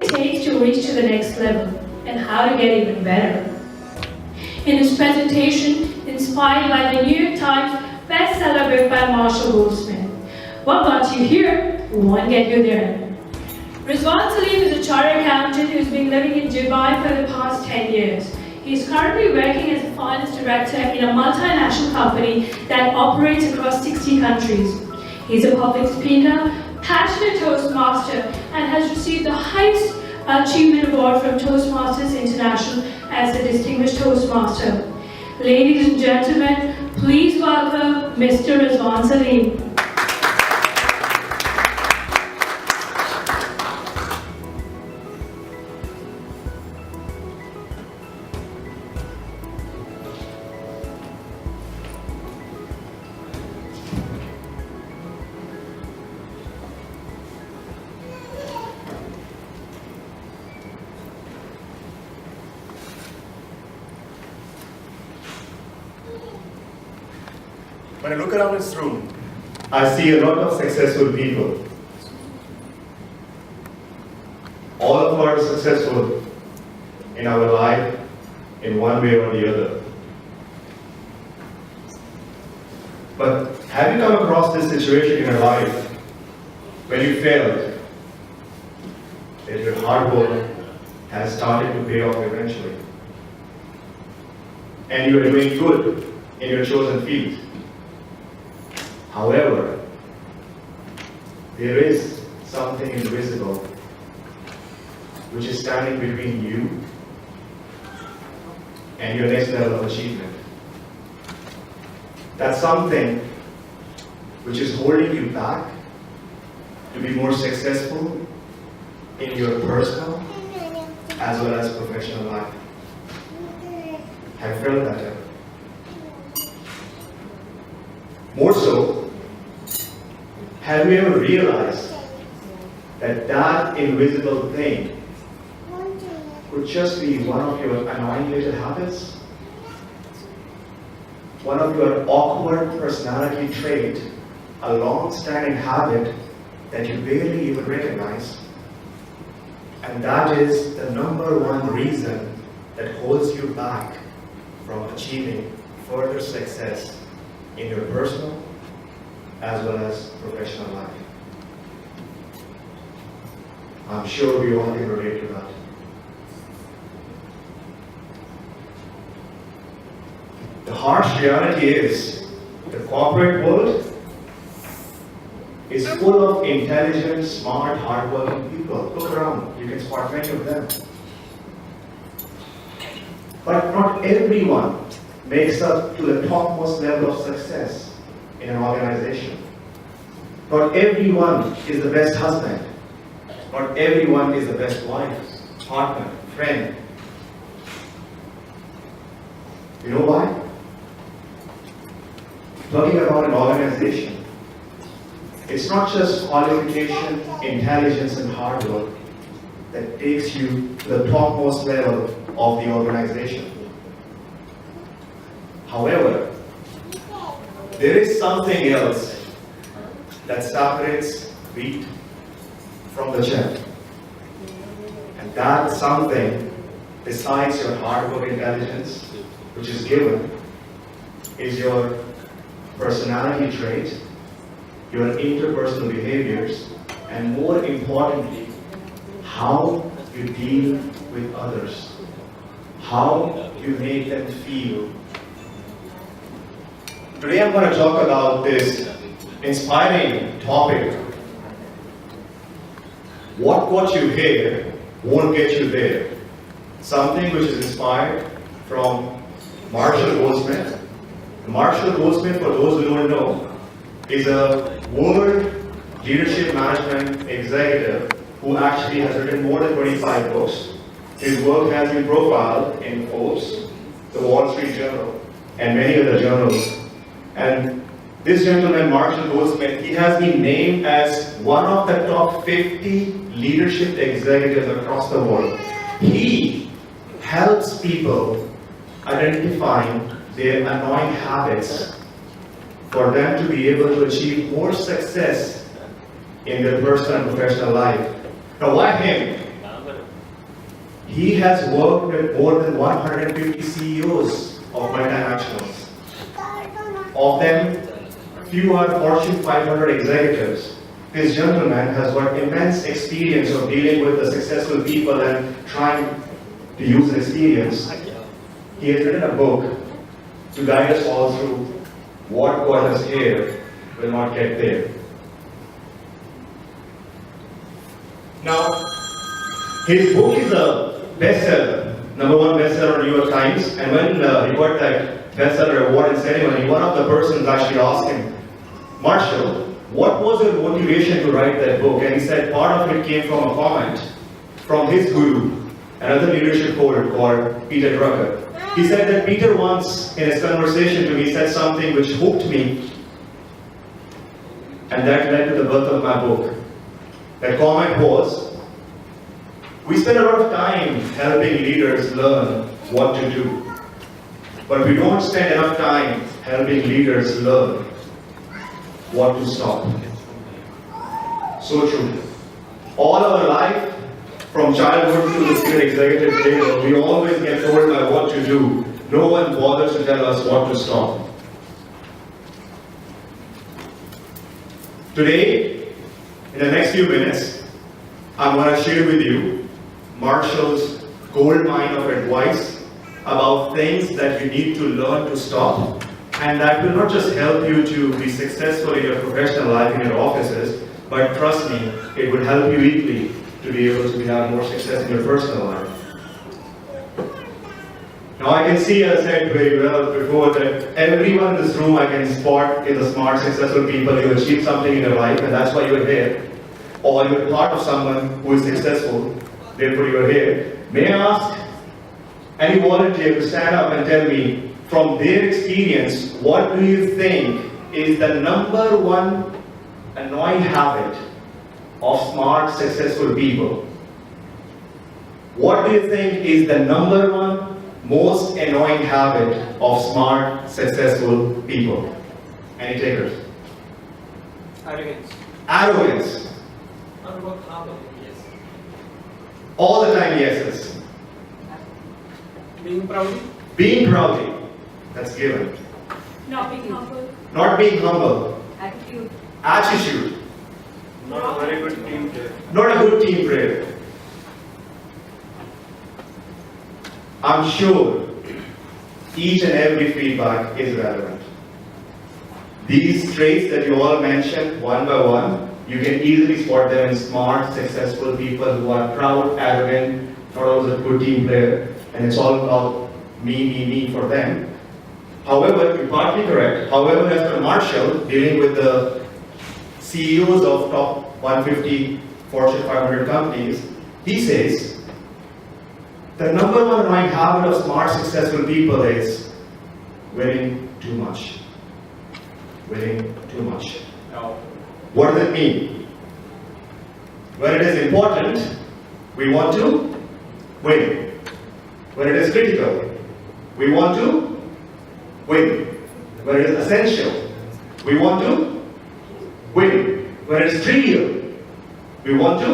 Takes to reach to the next level and how to get even better. In his presentation, inspired by the New York Times bestseller book by Marshall Goldsmith, "What got you here won't get you there." Rizwan Saleem is a chartered accountant who's been living in Dubai for the past 10 years. He's currently working as a finance director in a multinational company that operates across 60 countries. He's a public speaker, passionate Toastmaster, and has received the highest achievement award from Toastmasters International as a distinguished Toastmaster. Ladies and gentlemen, please welcome Mr. Rizwan Saleem. When I look around this room, I see a lot of successful people. All of us are successful in our life in one way or the other. But have you come across this situation in your life when you failed, that your hard work has started to pay off eventually, and you are doing good in your chosen field? However, there is something invisible which is standing between you and your next level of achievement. That's something which is holding you back to be more successful in your personal as well as professional life. Have you felt that ever? More so, have you ever realized that that invisible thing could just be one of your annoying little habits? One of your awkward personality trait, a long-standing habit that you barely even recognize? And that is the number one reason that holds you back from achieving further success in your personal as well as professional life. I'm sure we all can relate to that. The harsh reality is the corporate world is full of intelligent, smart, hardworking people. Look around, you can spot many of them. But not everyone makes up to the topmost level of success in an organization. Not everyone is the best husband. Not everyone is the best wife, partner, friend. You know why? Talking about an organization, it's not just qualification, intelligence, and hard work that takes you to the topmost level of the organization. However, there is something else that separates wheat from the chaff. And that something, besides your hard work intelligence, which is given, is your personality trait, your interpersonal behaviors, and more importantly, how you deal with others, how you make them feel. Today I'm going to talk about this inspiring topic. What got you here won't get you there. Something which is inspired from Marshall Goldsmith. Marshall Goldsmith, for those who don't know, is a world leadership management executive who actually has written more than 25 books. His work has been profiled in Forbes, the Wall Street Journal, and many other journals. And this gentleman, Marshall Goldsmith, he has been named as one of the top 50 leadership executives across the world. He helps people identifying their annoying habits for them to be able to achieve more success in their personal and professional life. Now, why him? He has worked with more than 150 CEOs of multinationals. Of them, few are Fortune 500 executives. This gentleman has got immense experience of dealing with the successful people and trying to use his experience. He has written a book to guide us all through what got us here will not get there. Now, his book is a bestseller, #1 bestseller on New York Times, and when he got that bestseller award in ceremony, one of the persons actually asked him, Marshall, what was your motivation to write that book? And he said part of it came from a comment from his guru, another leadership coach called Peter Drucker. He said that Peter once, in his conversation to me, said something which hooked me, and that led to the birth of my book. That comment was, we spend a lot of time helping leaders learn what to do, but we don't spend enough time helping leaders learn what to stop. So true. All our life, from childhood to the senior executive table, we always get told by what to do. No one bothers to tell us what to stop. Today, in the next few minutes, I'm going to share with you Marshall's gold mine of advice about things that you need to learn to stop, and that will not just help you to be successful in your professional life in your offices, but trust me, it will help you equally to be able to have more success in your personal life. Now I can see, as I said very well before, that everyone in this room I can spot is the smart, successful people who achieve something in your life, and that's why you're here. Or you're part of someone who is successful, therefore you're here. May I ask any volunteer to stand up and tell me, from their experience, what do you think is the #1 annoying habit of smart, successful people? What do you think is the #1 most annoying habit of smart, successful people? Any takers? Arrogance. Arrogance. Yes. All the time yeses. Being proud. Being proud. That's given. Not being humble. Not being humble. Attitude. Attitude. Not a very good team player. Not a good team player. I'm sure each and every feedback is relevant. These traits that you all mentioned one by one, you can easily spot them in smart, successful people who are proud, arrogant, not always a good team player, and it's all about me for them. However, you're partly correct. However, as per Marshall, dealing with the CEOs of top 150 Fortune 500 companies, he says, the #1 annoying habit of smart, successful people is winning too much. Winning too much. Now, what does it mean? When it is important, we want to win. When it is critical, we want to win. When it is essential, we want to win. When it is trivial, we want to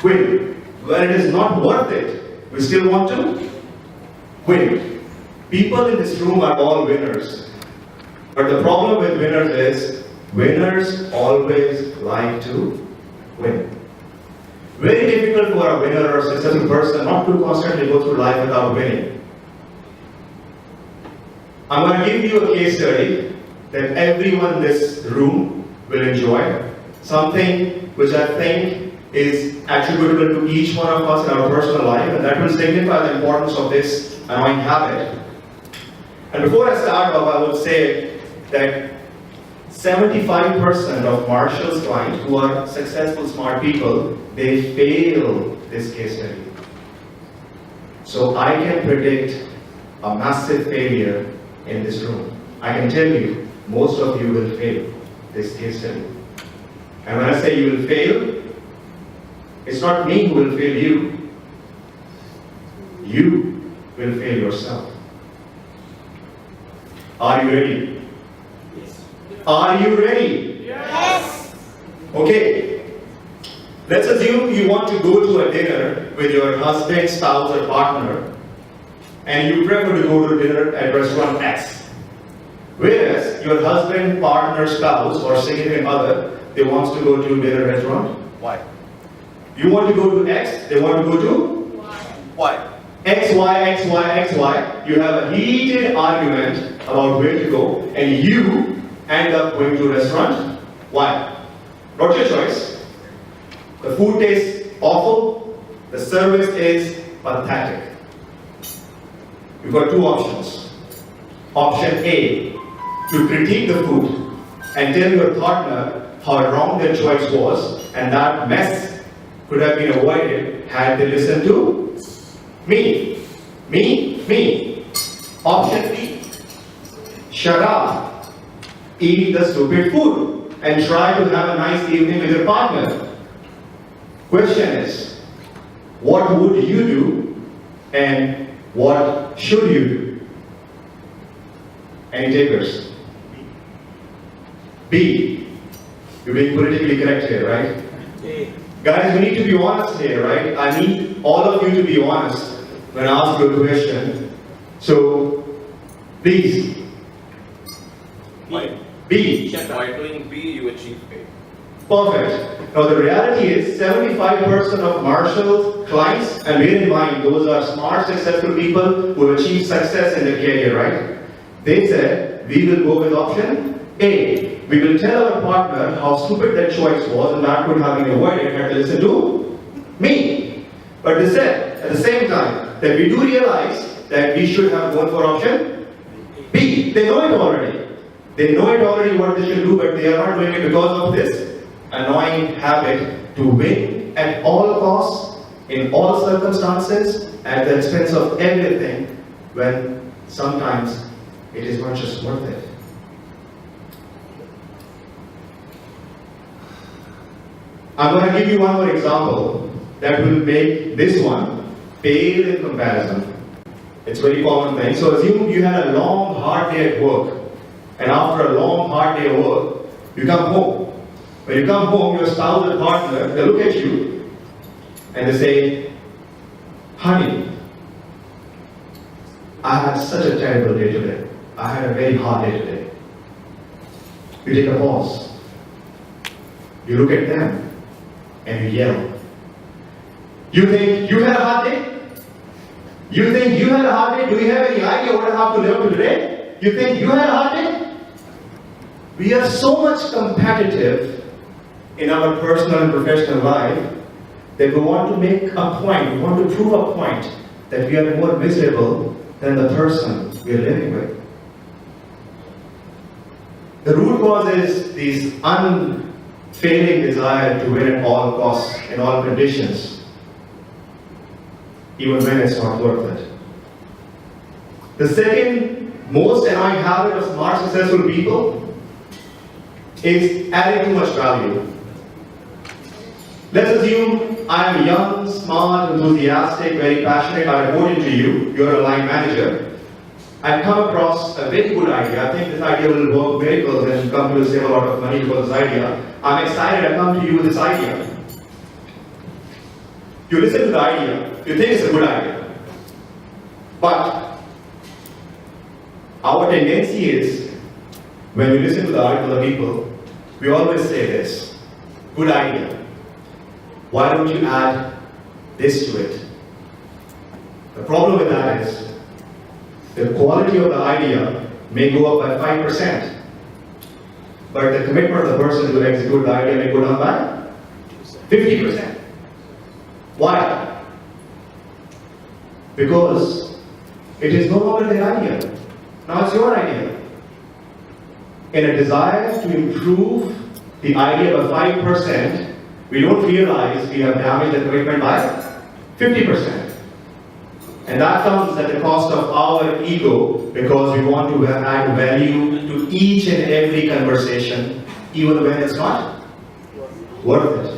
win. When it is not worth it, we still want to win. People in this room are all winners. But the problem with winners is, winners always like to win. Very difficult for a winner or a successful person not to constantly go through life without winning. I'm going to give you a case study that everyone in this room will enjoy. Something which I think is attributable to each one of us in our personal life, and that will signify the importance of this annoying habit. And before I start off, I would say that 75% of Marshall's clients who are successful, smart people, they fail this case study. So I can predict a massive failure in this room. I can tell you, most of you will fail this case study. And when I say you will fail, it's not me who will fail you. You will fail yourself. Are you ready? Yes. Are you ready? Yes. Okay. Let's assume you want to go to a dinner with your husband, spouse, or partner, and you prefer to go to dinner at restaurant X. Whereas your husband, partner, spouse, or significant other, they want to go to dinner restaurant Y. You want to go to X, they want to go to Y. X, Y, X, Y, X, Y. You have a heated argument about where to go, and you end up going to restaurant Y. What's your choice? The food tastes awful, the service is pathetic. You've got two options. Option A, to critique the food and tell your partner how wrong their choice was, and that mess could have been avoided had they listened to me. Option B, shut up, eat the stupid food, and try to have a nice evening with your partner. Question is, what would you do and what should you do? Any takers? B. You're being politically correct here, right? A. Guys, we need to be honest here, right? I need all of you to be honest when I ask you a question. So, please. B. By doing B, you achieve A. Perfect. Now the reality is 75% of Marshall's clients, and bear in mind those are smart, successful people who have achieved success in their career, right? They said, we will go with option A. We will tell our partner how stupid that choice was and that could have been avoided had they listened to me. But they said at the same time that we do realize that we should have gone for option B. They know it already. They know it already what they should do, but they are not doing it because of this annoying habit to win at all costs, in all circumstances, at the expense of everything, when sometimes it is not just worth it. I'm going to give you one more example that will make this one pale in comparison. It's a very common thing. So assume you had a long, hard day at work, and after a long, hard day of work, you come home. When you come home, your spouse or partner, they look at you and they say, honey, I had such a terrible day today. I had a very hard day today. You take a pause. You look at them and you yell. You think you had a hard day? You think you had a hard day? Do you have any idea what I have to live today? You think you had a hard day? We are so much competitive in our personal and professional life that we want to make a point, we want to prove a point that we are more miserable than the person we are living with. The root cause is this unfailing desire to win at all costs, in all conditions, even when it's not worth it. The second most annoying habit of smart, successful people is adding too much value. Let's assume I'm young, smart, enthusiastic, very passionate. I report into you. You're a line manager. I've come across a very good idea. I think this idea will work miracles and company will save a lot of money because of this idea. I'm excited. I come to you with this idea. You listen to the idea. You think it's a good idea. But our tendency is, when we listen to the other people, we always say this: good idea. Why don't you add this to it? The problem with that is the quality of the idea may go up by 5%, but the commitment of the person to execute the idea may go down by 50%. Why? Because it is no longer their idea. Now it's your idea. in a desire to improve the idea of 5%, we don't realize we have damaged the commitment by 50%. And that comes at the cost of our ego, because we want to add value to each and every conversation, even when it's not worth it.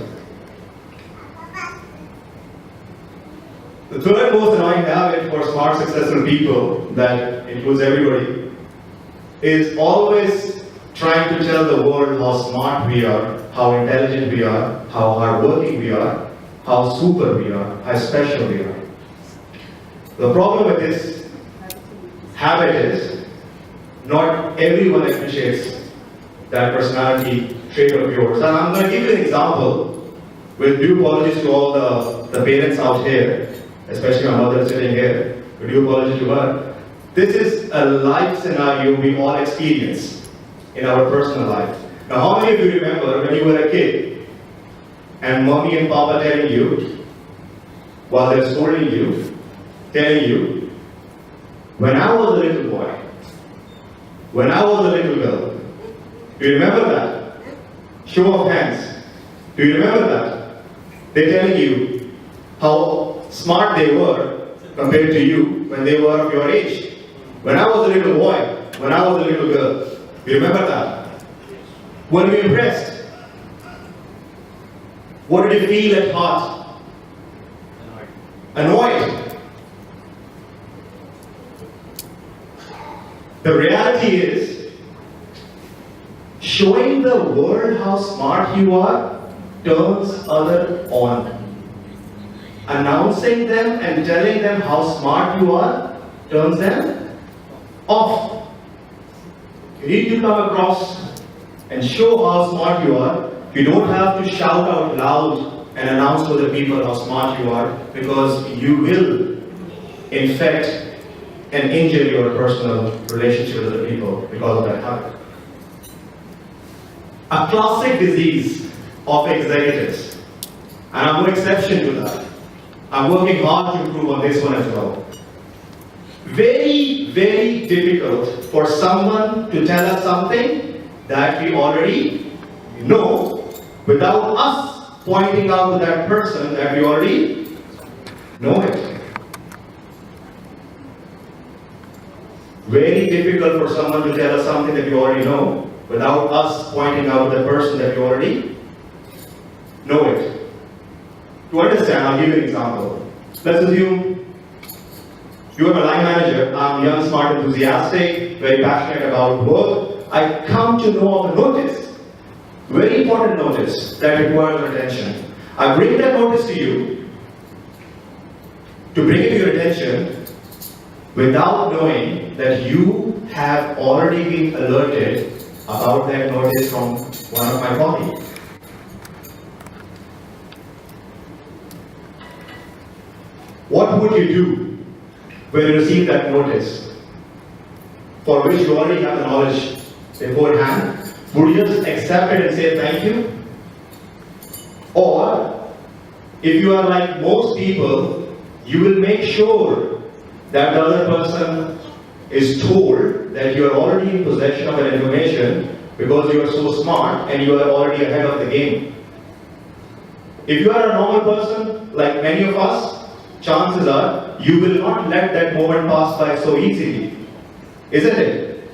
The third most annoying habit for smart, successful people, that includes everybody, is always trying to tell the world how smart we are, how intelligent we are, how hardworking we are, how super we are, how special we are. The problem with this habit is not everyone appreciates that personality trait of yours. And I'm going to give you an example with due apologies to all the parents out here, especially my mother sitting here. With due apologies to her. This is a life scenario we all experience in our personal life. Now, how many of you remember when you were a kid and mommy and papa telling you, while they're scolding you, telling you, when I was a little boy, when I was a little girl, do you remember that? Show of hands. Do you remember that? They're telling you how smart they were compared to you when they were of your age. When I was a little boy, when I was a little girl, do you remember that? Were you impressed? What did you feel at heart? Annoyed. The reality is, showing the world how smart you are turns others on. Announcing them and telling them how smart you are turns them off. You need to come across and show how smart you are. You don't have to shout out loud and announce to the people how smart you are, because you will infect and injure your personal relationship with the people because of that habit. A classic disease of executives, and I'm no exception to that. I'm working hard to improve on this one as well. Very, very difficult for someone to tell us something that we already know without us pointing out to that person that we already know it. Very difficult for someone to tell us something that we already know without us pointing out the person that we already know it. To understand, I'll give you an example. Let's assume you are a line manager. I'm young, smart, enthusiastic, very passionate about work. I come to know of a notice, very important notice that requires your attention. I bring that notice to you, to bring it to your attention, without knowing that you have already been alerted about that notice from one of my colleagues. What would you do when you receive that notice, for which you already have the knowledge beforehand? Would you just accept it and say thank you? Or, if you are like most people, you will make sure that the other person is told that you are already in possession of that information because you are so smart and you are already ahead of the game. If you are a normal person, like many of us, chances are you will not let that moment pass by so easily, isn't it?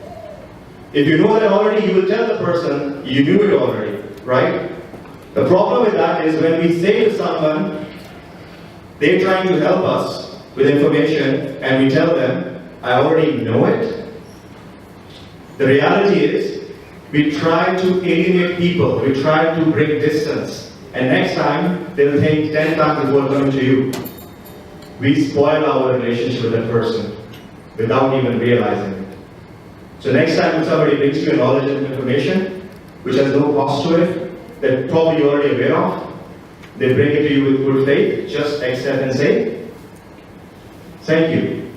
If you know that already, you will tell the person you knew it already, right? The problem with that is when we say to someone, they're trying to help us with information, and we tell them, I already know it. The reality is, we try to alienate people, we try to break distance, and next time, they'll think 10 times before coming to you. We spoil our relationship with that person without even realizing it. So next time when somebody brings you a knowledge and information which has no cost to it, that probably you're already aware of, they bring it to you with good faith, just accept and say, thank you.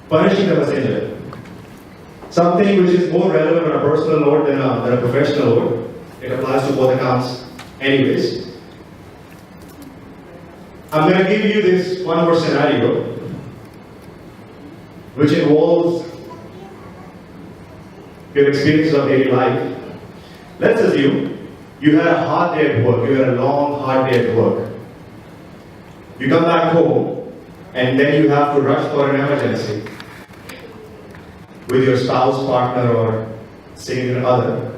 Punishing the messenger. Something which is more relevant on a personal note than a professional note. It applies to both accounts anyways. I'm going to give you this one more scenario. which involves your experiences of daily life. Let's assume you had a hard day at work, you had a long, hard day at work. You come back home, and then you have to rush for an emergency with your spouse, partner, or significant other.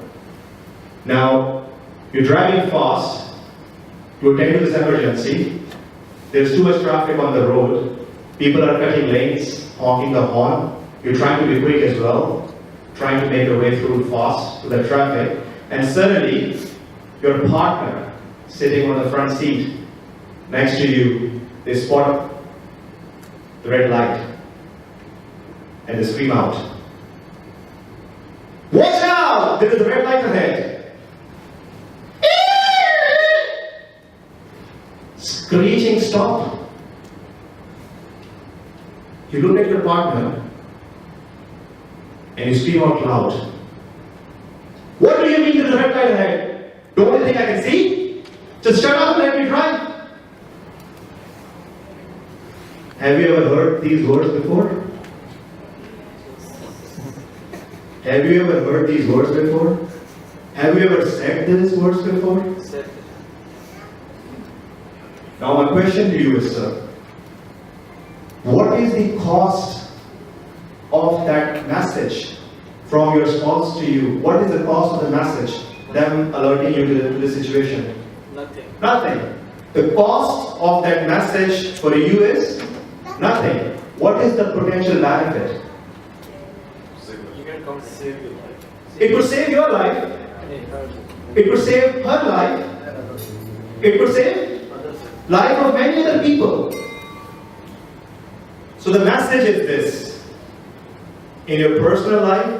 Now, you're driving fast to attend to this emergency. There's too much traffic on the road. People are cutting lanes, honking the horn. You're trying to be quick as well, trying to make your way through fast to the traffic. And suddenly, your partner sitting on the front seat next to you, they spot the red light and they scream out, "Watch out! There is a red light ahead!" Screeching stop. You look at your partner and you scream out loud, "What do you mean there's a red light ahead? Don't you think I can see? Just shut up and let me drive." Have you ever heard these words before? Have you ever heard these words before? Have you ever said these words before? Now my question to you is, sir, what is the cost of that message from your spouse to you? What is the cost of the message, them alerting you to the situation? Nothing. Nothing. The cost of that message for you is nothing. What is the potential benefit? You can come save your life. It would save your life. It would save her life. It would save life of many other people. So the message is this: in your personal life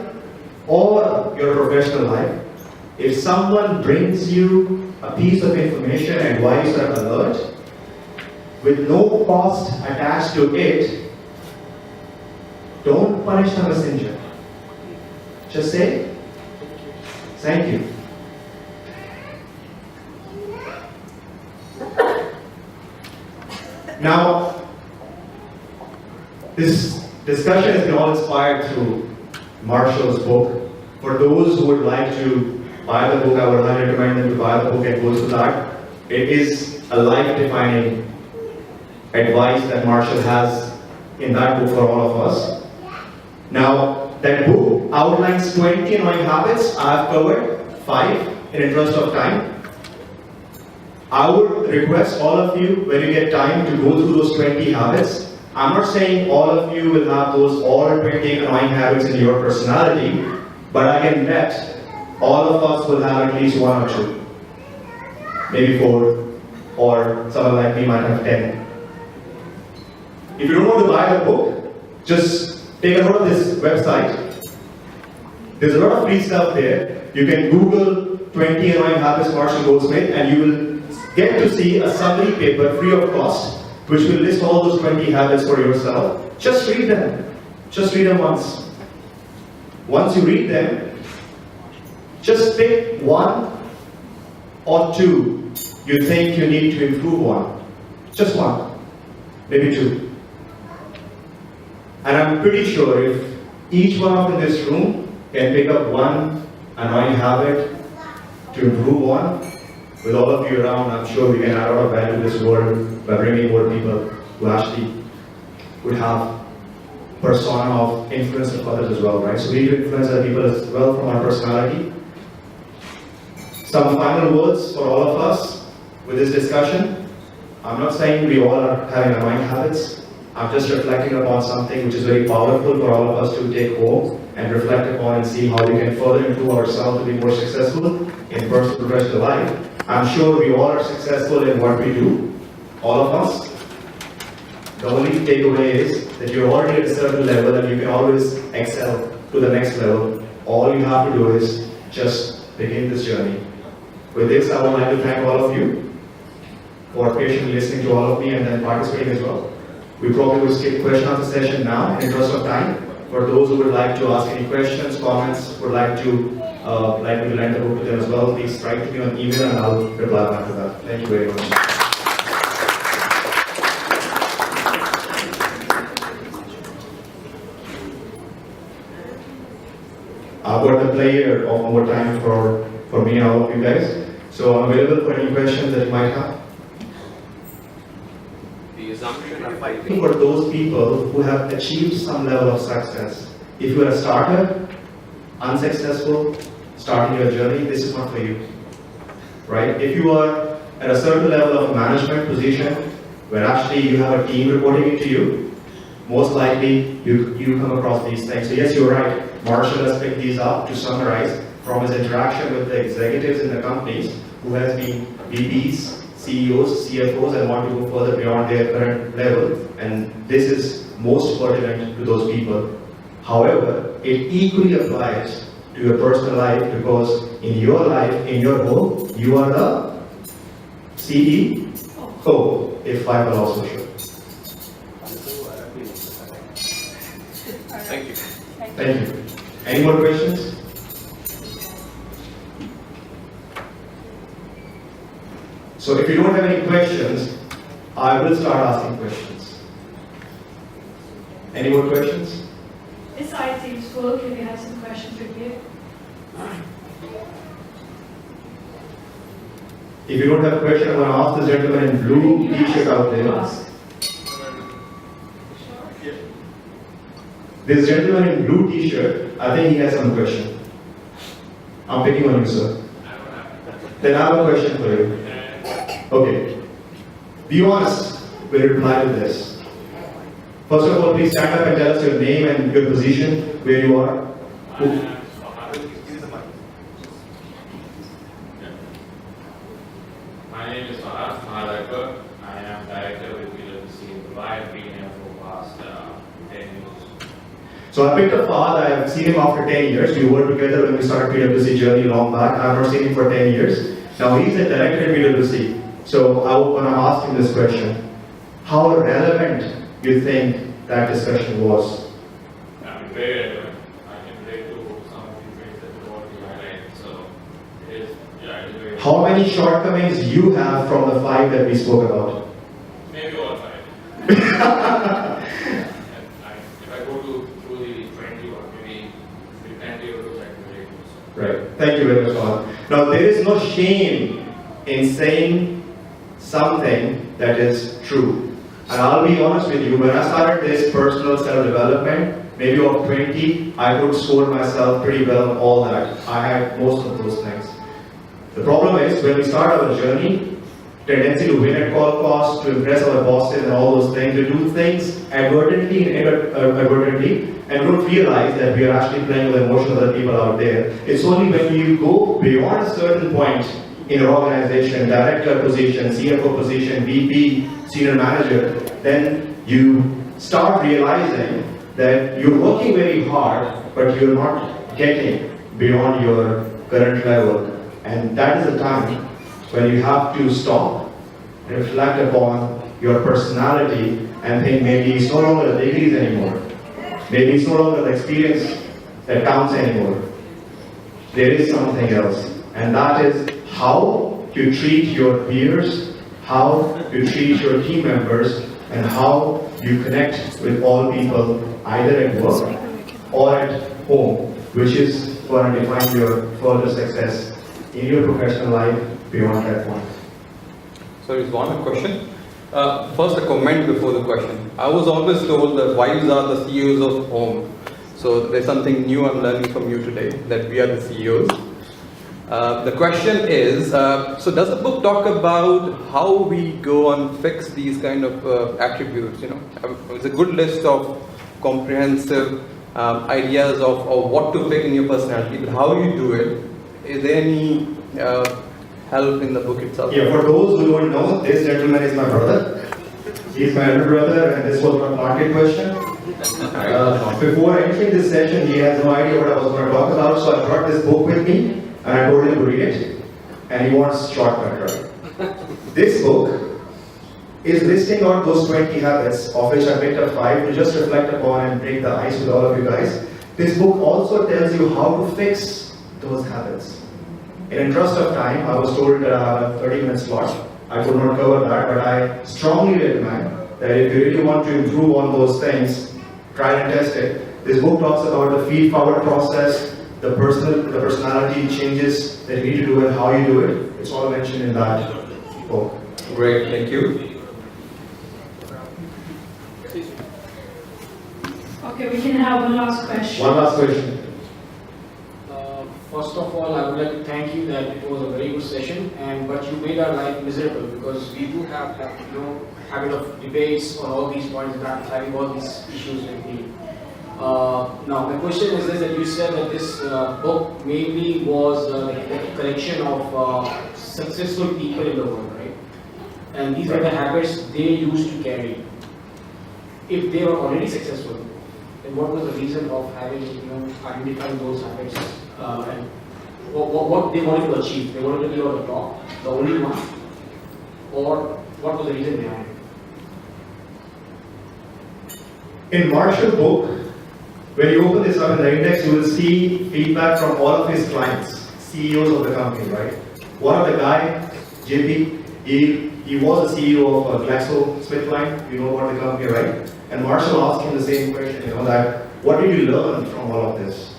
or your professional life, if someone brings you a piece of information, advice, or alert with no cost attached to it, don't punish the messenger. Just say, "Thank you." Now, this discussion has been all inspired through Marshall's book. For those who would like to buy the book, I would highly recommend them to buy the book and go through that. It is a life-defining advice that Marshall has in that book for all of us. Now, that book outlines 20 annoying habits. I have covered 5 in interest of time. I would request all of you, when you get time, to go through those 20 habits. I'm not saying all of you will have those all 20 annoying habits in your personality, but I can bet all of us will have at least 1 or 2, maybe 4, or someone like me might have 10. If you don't want to buy the book, just take a look at this website. There's a lot of free stuff there. You can Google 20 annoying habits Marshall Goldsmith, and you will get to see a summary paper free of cost, which will list all those 20 habits for yourself. Just read them. Just read them once. Once you read them, just pick 1 or 2 you think you need to improve on. Just 1, maybe 2. And I'm pretty sure if each one of in this room can pick up 1 annoying habit to improve on, with all of you around, I'm sure we can add a lot of value to this world by bringing more people who actually would have persona of influence of others as well, right? So we need to influence other people as well from our personality. Some final words for all of us with this discussion. I'm not saying we all are having annoying habits. I'm just reflecting upon something which is very powerful for all of us to take home and reflect upon and see how we can further improve ourselves to be more successful in personal and professional life. I'm sure we all are successful in what we do, all of us. The only takeaway is that you're already at a certain level and you can always excel to the next level. All you have to do is just begin this journey. With this, I would like to thank all of you for patiently listening to all of me and then participating as well. We probably will skip question answer session now in interest of time. For those who would like to ask any questions, comments, would like me to lend the book to them as well, please write to me on email and I'll reply back to that. Thank you very much. I've got the player of more time for me and all of you guys. So I'm available for any questions that you might have. The assumption of fighting. For those people who have achieved some level of success, if you are a starter, unsuccessful, starting your journey, this is not for you. Right? If you are at a certain level of management position, where actually you have a team reporting into you, most likely you come across these things. So yes, you're right. Marshall has picked these up to summarize from his interaction with the executives in the companies who has been VPs, CEOs, CFOs, and want to go further beyond their current level. And this is most pertinent to those people. However, it equally applies to your personal life, because in your life, in your home, you are the CEO, if I will also show. Thank you. Thank you. Any more questions? So if you don't have any questions, I will start asking questions. Any more questions? This side seems full. Can we have some questions from you? If you don't have a question, I'm going to ask the gentleman in blue t-shirt out there. This gentleman in blue t-shirt, I think he has some question. I'm picking on you, sir. Then I have a question for you. Okay. Be honest with reply to this. First of all, please stand up and tell us your name and your position, where you are. My name is Mahad I am director with PwC in Dubai. I've been here for the past 10 years. So I picked up Fahad. I have seen him after 10 years. We worked together when we started PwC journey long back. I have not seen him for 10 years. Now he's the director at PwC. So I want to ask him this question. How relevant do you think that discussion was? Very relevant. I can relate to some of the things that you already highlighted. So it is, it is very. How many shortcomings you have from the 5 that we spoke about? Maybe all 5. If I go through the 20 or maybe 20 or those, I can relate to. Right. Thank you very much, Fahad. Now there is no shame in saying something that is true. And I'll be honest with you, when I started this personal self-development, maybe of 20, I could score myself pretty well on all that. I had most of those things. The problem is, when we start our journey, tendency to win at all costs, to impress our bosses and all those things, we do things advertently and inadvertently, and don't realize that we are actually playing with the emotions of the people out there. It's only when you go beyond a certain point in your organization, director position, CFO position, VP, senior manager, then you start realizing that you're working very hard, but you're not getting beyond your current level. And that is the time when you have to stop, reflect upon your personality, and think maybe it's no longer the degrees anymore. Maybe it's no longer the experience that counts anymore. There is something else. And that is how you treat your peers, how you treat your team members, and how you connect with all people, either at work or at home, which is going to define your further success in your professional life beyond that point. So Rizwan, a question. First, a comment before the question. I was always told that wives are the CEOs of home. So there's something new I'm learning from you today, that we are the CEOs. The question is, so does the book talk about how we go and fix these kind of attributes? You know, it's a good list of comprehensive ideas of what to pick in your personality, but how you do it. Is there any help in the book itself? Yeah, for those who don't know, this gentleman is my brother. He's my elder brother, and this was my market question. Before entering this session, he has no idea what I was going to talk about, so I brought this book with me, and I told him to read it, and he wants shortcut, right? This book is listing out those 20 habits, of which I picked up 5 to just reflect upon and break the ice with all of you guys. This book also tells you how to fix those habits. In interest of time, I was told that I have a 30-minute slot. I could not cover that, but I strongly recommend that if you really want to improve on those things, try and test it. This book talks about the feed-forward process, the personality changes that you need to do and how you do it. It's all mentioned in that book. Great, thank you. Okay, we can have one last question. One last question. First of all, I would like to thank you that it was a very good session, but you made our life miserable because we do have that habit of debates on all these points and having all these issues with me. Now, my question is this: that you said that this book mainly was a collection of successful people in the world, right? And these are the habits they used to carry. If they were already successful, then what was the reason of having identifying those habits? And what they wanted to achieve? They wanted to be on the top, the only one, or what was the reason behind it? In Marshall's book, when you open this up in the index, you will see feedback from all of his clients, CEOs of the company, right? One of the guy, JP, he was a CEO of GlaxoSmithKline, you know about the company, right? And Marshall asked him the same question, that what did you learn from all of this?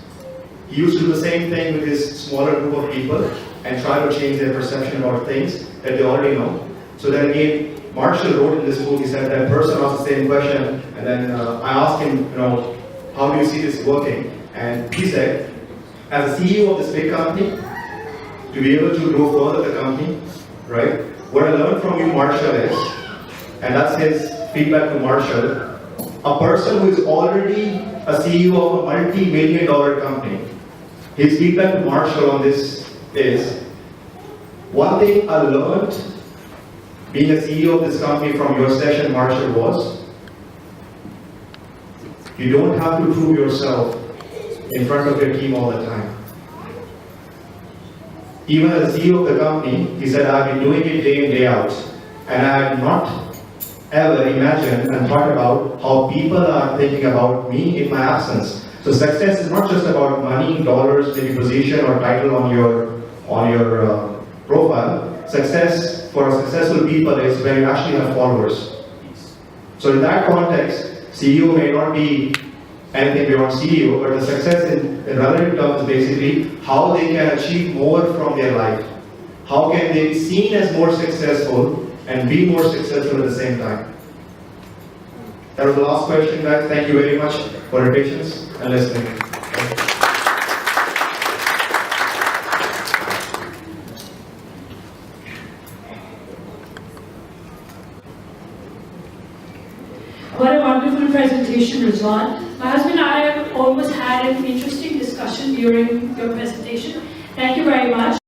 He used to do the same thing with his smaller group of people and try to change their perception about things that they already know. So then again, Marshall wrote in this book, he said that person asked the same question, and then I asked him, how do you see this working? And he said, as a CEO of this big company, to be able to grow further the company, right? What I learned from you, Marshall, is, and that's his feedback to Marshall, a person who is already a CEO of a multi-million-dollar company, his feedback to Marshall on this is, one thing I learned being a CEO of this company from your session, Marshall, was, you don't have to prove yourself in front of your team all the time. Even as CEO of the company, he said, I've been doing it day in, day out, and I had not ever imagined and thought about how people are thinking about me in my absence. So success is not just about money, dollars, maybe position or title on your profile. Success for successful people is when you actually have followers. So in that context, CEO may not be anything beyond CEO, but the success in relative terms is basically how they can achieve more from their life. How can they be seen as more successful and be more successful at the same time? That was the last question, guys. Thank you very much for your patience and listening. What a wonderful presentation, Rizwan. My husband and I have almost had an interesting discussion during your presentation. Thank you very much.